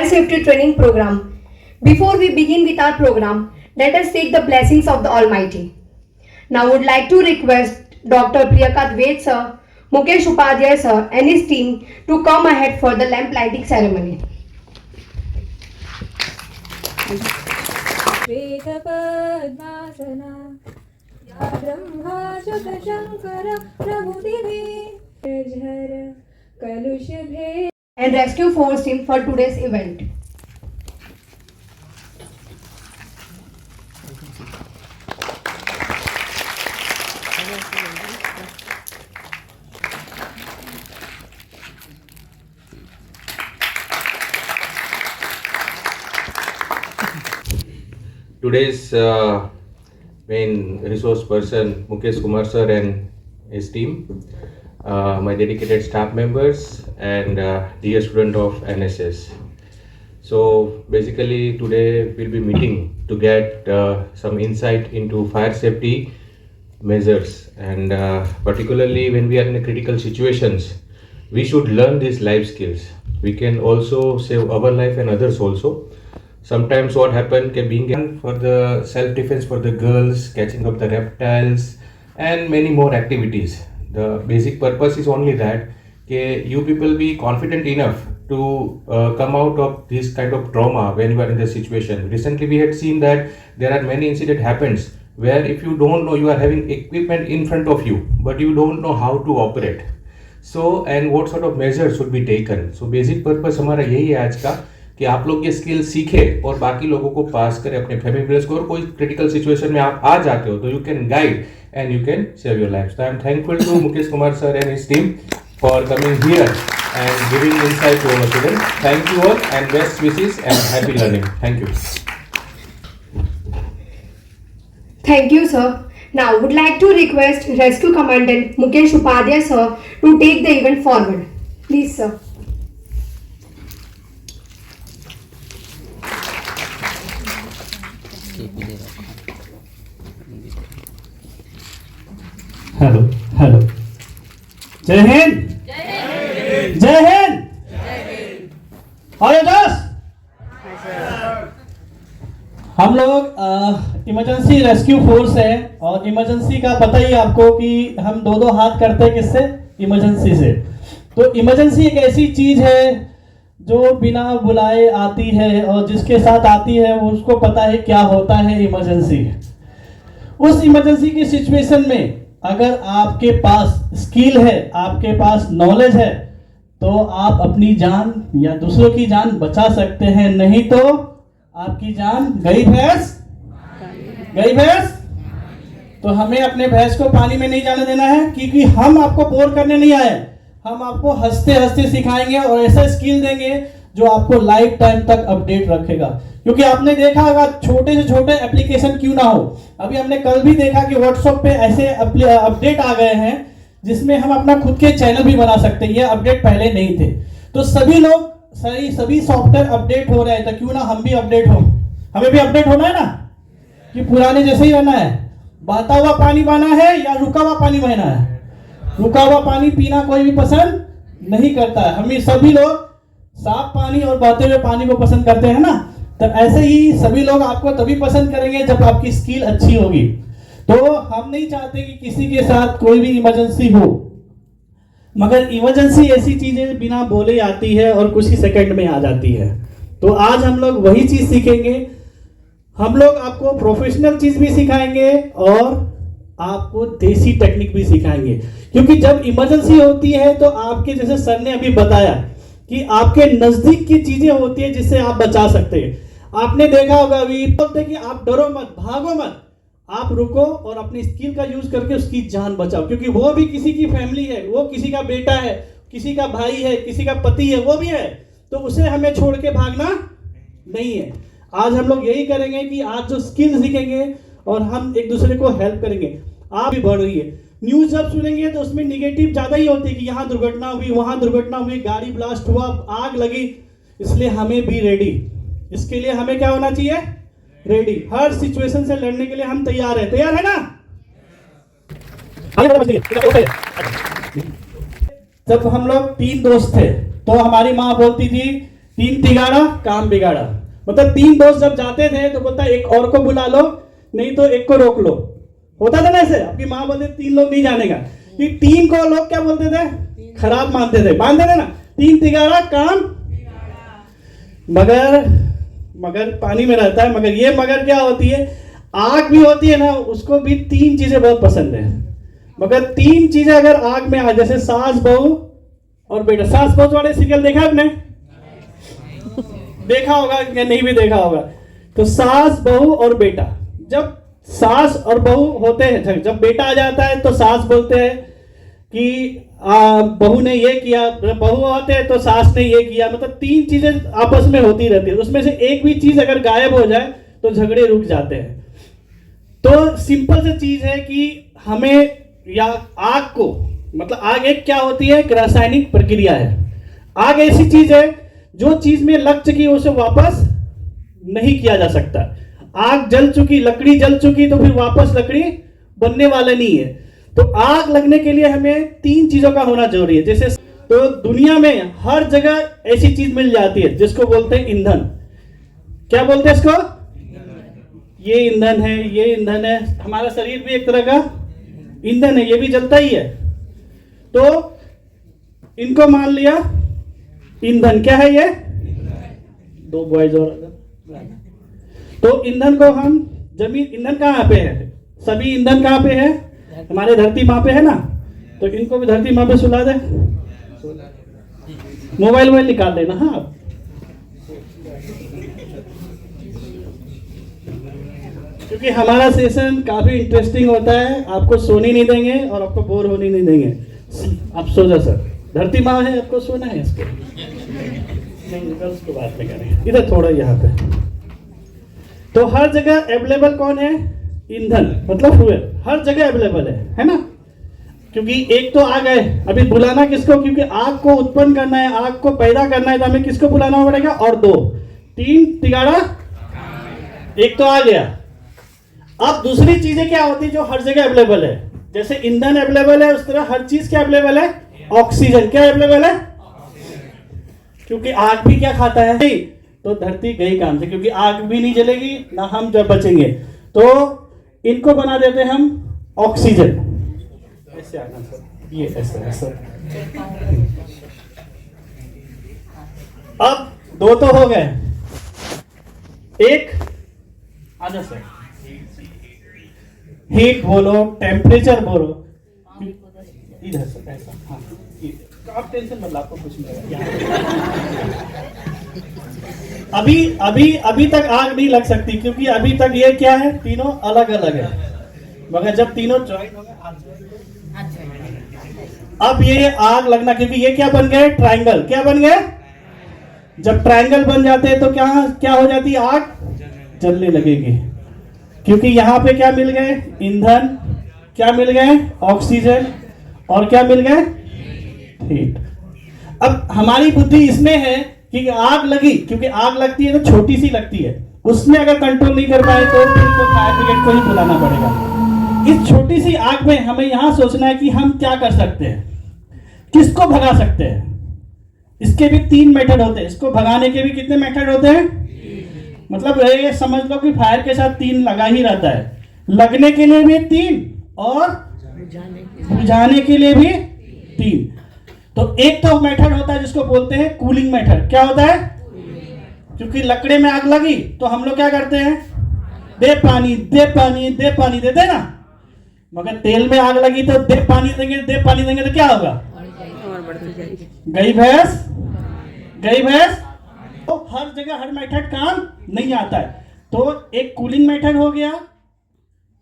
Safety training program. Before we begin with our program, let us take the blessings of the Almighty. Now would like to request Dr. Priyaka Dved sir, Mukesh Upadhyay sir and his team to come ahead for the lamp lighting ceremony. वेदपद्मासना या ब्रह्मा शंकर प्रभुदिवे झर कलुष भे And rescue force team for today's event. Today's main resource person Mukesh Kumar sir and his team, my dedicated staff members and dear student of NSS. So basically today we'll be meeting to get some insight into fire safety measures, and particularly when we are in critical situations, we should learn these life skills. We can also save our life and others also. Sometimes what happen can being for the self-defense for the girls, catching up the reptiles and many more activities. The basic purpose is only that you people be confident enough to come out of this kind of trauma when you are in the situation. Recently we had seen that there are many incident happens where if you don't know, you are having equipment in front of you but you don't know how to operate. So and what sort of measures should be taken. So basic purpose हमारा यही है आज का कि आप लोग ये skill सीखे और बाकी लोगों को पास करें अपने फैमिली मेंबर्स को, और कोई क्रिटिकल सिचुएशन में आप आ जाते हो तो you can guide and you can save your life. I am thankful to Mukesh Kumar sir and his team for coming here and giving insight to our student. Thank you all and best wishes and happy learning. Thank you. Thank you, sir. Now would like to request Rescue Commandant Mukesh Upadhyay sir to take the event forward. Please, sir. Hello hello. जय हिंद. जय हिंद. और दोस्त हम लोग emergency rescue force है और emergency का पता ही आपको कि हम दो हाथ करते हैं किससे, इमरजेंसी से. तो इमरजेंसी एक ऐसी चीज है जो बिना बुलाए आती है और जिसके साथ आती है वो उसको पता है क्या होता है इमरजेंसी. उस इमरजेंसी की सिचुएशन में अगर आपके पास स्किल है, आपके पास नॉलेज है, तो आप अपनी जान या दूसरों की जान बचा सकते हैं. नहीं तो आपकी जान गई भैंस. गई भैंस. तो हमें अपने भैंस को पानी में नहीं जाने देना है, क्योंकि हम आपको बोर करने नहीं आए. हम आपको हंसते हंसते सिखाएंगे और ऐसा स्किल देंगे जो आपको लाइफ टाइम तक अपडेट रखेगा. क्योंकि आपने देखा होगा छोटे से छोटे एप्लीकेशन क्यों ना हो, अभी हमने कल भी देखा कि व्हाट्सएप पे ऐसे अपडेट आ गए हैं जिसमें हम अपना खुद के चैनल भी बना सकते हैं. ये अपडेट पहले नहीं थे. तो सभी लोग सभी सॉफ्टवेयर अपडेट हो रहे हैं, तो क्यों ना हम भी अपडेट हो. हमें भी अपडेट होना है ना, कि पुराने जैसे ही रहना है. बहता हुआ पानी बहना है या रुका हुआ पानी बहना है. रुका हुआ पानी पीना कोई भी पसंद नहीं करता है. हम सभी लोग साफ पानी और बहते हुए पानी को पसंद करते हैं ना. तो ऐसे ही सभी लोग आपको तभी पसंद करेंगे जब आपकी स्किल अच्छी होगी. तो हम नहीं चाहते कि किसी के साथ कोई भी इमरजेंसी हो, मगर इमरजेंसी ऐसी चीज है बिना बोले आती है और कुछ ही सेकंड में आ जाती है. तो आज हम लोग वही चीज सीखेंगे. हम लोग आपको प्रोफेशनल चीज भी सिखाएंगे और आपको देसी टेक्निक भी सिखाएंगे. क्योंकि जब इमरजेंसी होती है तो आपके, जैसे सर ने अभी बताया, कि आपके नजदीक की चीजें होती है जिससे आप बचा सकते हैं. आपने देखा होगा अभी बोलते कि आप डरो मत, भागो मत, आप रुको और अपनी स्किल का यूज करके उसकी जान बचाओ. क्योंकि वो भी किसी की फैमिली है, वो किसी का बेटा है, किसी का भाई है, किसी का पति है, वो भी है. तो उसे हमें छोड़ के भागना नहीं है. आज हम लोग यही करेंगे कि आज जो स्किल सीखेंगे और हम एक दूसरे को हेल्प करेंगे. आप भी बढ़ रही है. न्यूज जब सुनेंगे तो उसमें निगेटिव ज्यादा ही होती है कि यहाँ दुर्घटना हुई, वहां दुर्घटना हुई, गाड़ी ब्लास्ट हुआ, आग लगी. इसलिए हमें भी रेडी. इसके लिए हमें क्या होना चाहिए, रेडी. हर सिचुएशन से लड़ने के लिए हम तैयार हैं. तैयार है ना? जब हम लोग 3 दोस्त थे तो हमारी माँ बोलती थी तीन तिगाड़ा काम बिगाड़ा। मतलब तीन दोस्त जब जाते थे तो बोलता एक और को बुला लो, नहीं तो एक को रोक लो। होता था ना ऐसे, आपकी माँ बोलते तीन लोग नहीं जाने का, कि तीन को लोग क्या बोलते थे, खराब मानते थे, मानते थे ना, तीन तिगाड़ा काम। मगर पानी में रहता है, मगर ये मगर क्या होती है, आग भी होती है ना, उसको भी तीन चीजें बहुत पसंद है। मगर तीन चीजें अगर आग में आ, जैसे सास बहू और बेटा। सास बहू वाले सीरियल देखा आपने? देखा होगा या नहीं भी देखा होगा। तो सास बहू और बेटा, जब सास और बहू होते हैं, जब बेटा आ जाता है तो सास बोलते हैं कि बहू ने ये किया, बहू होते हैं तो सास ने ये किया। मतलब तीन चीजें आपस में होती रहती है, उसमें से एक भी चीज अगर गायब हो जाए तो झगड़े रुक जाते हैं। तो सिंपल सी चीज है कि हमें, या आग को, मतलब आग एक क्या होती है, एक रासायनिक प्रक्रिया है। आग ऐसी चीज है जो चीज में लग चुकी है उसे वापस नहीं किया जा सकता। आग जल चुकी, लकड़ी जल चुकी, तो फिर वापस लकड़ी बनने वाला नहीं है। तो आग लगने के लिए हमें तीन चीजों का होना जरूरी है। जैसे तो दुनिया में हर जगह ऐसी चीज मिल जाती है जिसको बोलते हैं ईंधन। क्या बोलते हैं इसको? ये ईंधन है, ये ईंधन है। हमारा शरीर भी एक तरह का ईंधन है, ये भी जलता ही है। तो इनको मान लिया ईंधन। क्या है ये? दो बॉयज और तो ईंधन को हम, जमीन, ईंधन कहाँ पे है? सभी ईंधन कहाँ पे है? हमारे धरती माँ पे है ना। तो इनको भी धरती माँ पे सुला दे। मोबाइल निकाल देना। हाँ, क्योंकि हमारा सेशन काफी इंटरेस्टिंग होता है, आपको सोने नहीं देंगे और आपको बोर होने नहीं देंगे। आप सो जा सर, धरती माँ है, आपको सोना है इसको। नहीं, उसको बात में करें। इधर थोड़ा यहाँ पे। तो हर जगह अवेलेबल कौन है? ईंधन, मतलब फ्यूल हर जगह अवेलेबल है ना। क्योंकि एक तो आग है, अभी बुलाना किसको? क्योंकि आग को उत्पन्न करना है, आग को पैदा करना है, तो हमें किसको बुलाना पड़ेगा? और दो, तीन तिगाड़ा, एक तो आ गया। अब दूसरी चीजें क्या होती है जो हर जगह अवेलेबल है? जैसे ईंधन अवेलेबल है, उस तरह हर चीज क्या अवेलेबल है? ऑक्सीजन। क्या अवेलेबल है? क्योंकि आग भी क्या खाता है? नहीं, तो धरती गई काम से, क्योंकि आग भी नहीं जलेगी ना हम जब बचेंगे। तो इनको बना देते हम ऑक्सीजन। ऐसे आना सर, ये ऐसा। अब दो तो हो गए, एक आजा सर, हीट बोलो, टेम्परेचर बोलो, इधर से ऐसा। हाँ, आप टेंशन मत लो, आपको कुछ नहीं अभी तक आग नहीं लग सकती, क्योंकि अभी तक ये क्या है, तीनों अलग अलग है। मगर जब तीनों ज्वाइन हो गए, अब ये आग लगना, क्योंकि ये क्या बन गए? ट्रायंगल। क्या बन गए? जब ट्रायंगल बन जाते हैं तो क्या हो जाती है? आग जलने लगेगी। क्योंकि यहाँ पे क्या मिल गए? ईंधन। क्या मिल गए? ऑक्सीजन। और क्या मिल गए? हीट। अब हमारी बुद्धि इसमें है कि आग लगी, क्योंकि आग लगती है तो छोटी सी लगती है, उसमें अगर कंट्रोल नहीं कर पाए तो फिर तो फायर ब्रिगेड को ही बुलाना पड़ेगा। इस छोटी सी आग में हमें यहां सोचना है कि हम क्या कर सकते हैं, किसको भगा सकते हैं। इसके भी तीन मेथड होते हैं। इसको भगाने के भी कितने मेथड होते हैं? मतलब ये समझ लो कि फायर के साथ तीन लगा ही रहता है। लगने के लिए भी तीन और बुझाने के लिए भी तीन। तो एक तो मेथड होता है जिसको बोलते हैं कूलिंग मेथड। क्या होता है? क्योंकि लकड़े में आग लगी तो हम लोग क्या करते हैं? दे पानी दे पानी दे पानी देते ना। मगर तेल में आग लगी तो दे पानी देंगे तो क्या होगा? गई भैंस। तो हर जगह हर मेथड काम नहीं आता है। तो एक कूलिंग मेथड हो गया।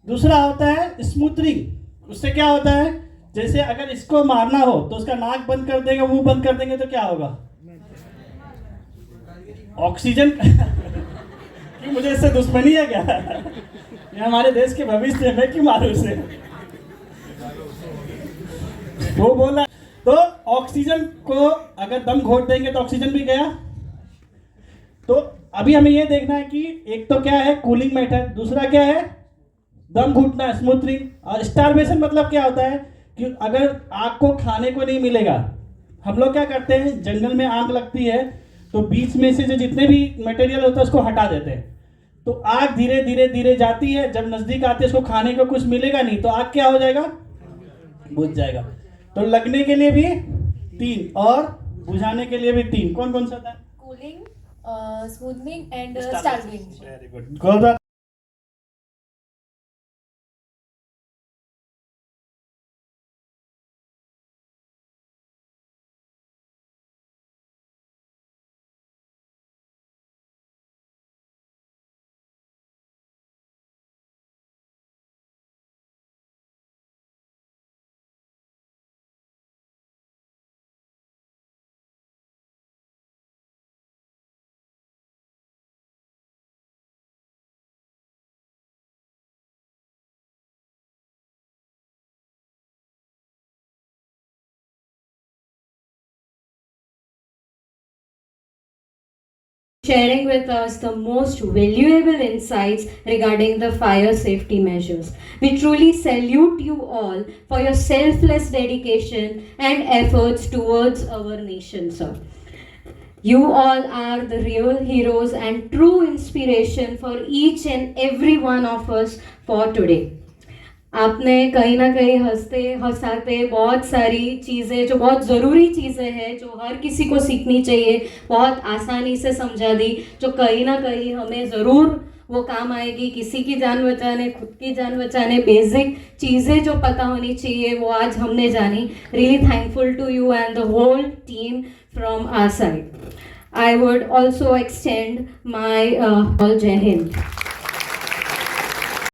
दूसरा होता है स्मूथनिंग। उससे क्या होता है? जैसे अगर इसको मारना हो तो उसका नाक बंद कर देंगे, मुंह बंद कर देंगे तो क्या होगा? ऑक्सीजन। क्यों, मुझे इससे दुश्मनी है क्या? ये हमारे देश के भविष्य है, मैं क्यों मारूं उसे? वो बोला तो ऑक्सीजन को अगर दम घोट देंगे तो ऑक्सीजन भी गया। तो अभी हमें ये देखना है कि एक तो क्या है कूलिंग मेथड, दूसरा क्या है दम घुटना स्मूथनिंग, और स्टारवेशन मतलब क्या होता है कि अगर आग को खाने को नहीं मिलेगा, हम लोग क्या करते हैं, जंगल में आग लगती है तो बीच में से जो जितने भी मटेरियल होता है उसको हटा देते हैं, तो आग धीरे धीरे धीरे जाती है, जब नज़दीक आते हैं उसको खाने को कुछ मिलेगा नहीं तो आग क्या हो जाएगा, बुझ जाएगा। तो लगने के लिए भी 3 और बुझाने के लिए भी 3, कौन कौन सा था? Cooling, smoothening and startling. Very good, go. Sharing with us the most valuable insights regarding the fire safety measures. We truly salute you all for your selfless dedication and efforts towards our nation, sir. You all are the real heroes and true inspiration for each and every one of us for today. आपने कहीं ना कहीं हंसते हंसाते बहुत सारी चीज़ें जो बहुत ज़रूरी चीज़ें हैं जो हर किसी को सीखनी चाहिए बहुत आसानी से समझा दी, जो कहीं ना कहीं हमें ज़रूर वो काम आएगी, किसी की जान बचाने, खुद की जान बचाने, बेसिक चीज़ें जो पता होनी चाहिए वो आज हमने जानी। Really thankful to you and the whole team from our side. I would also extend my all Jai Hind.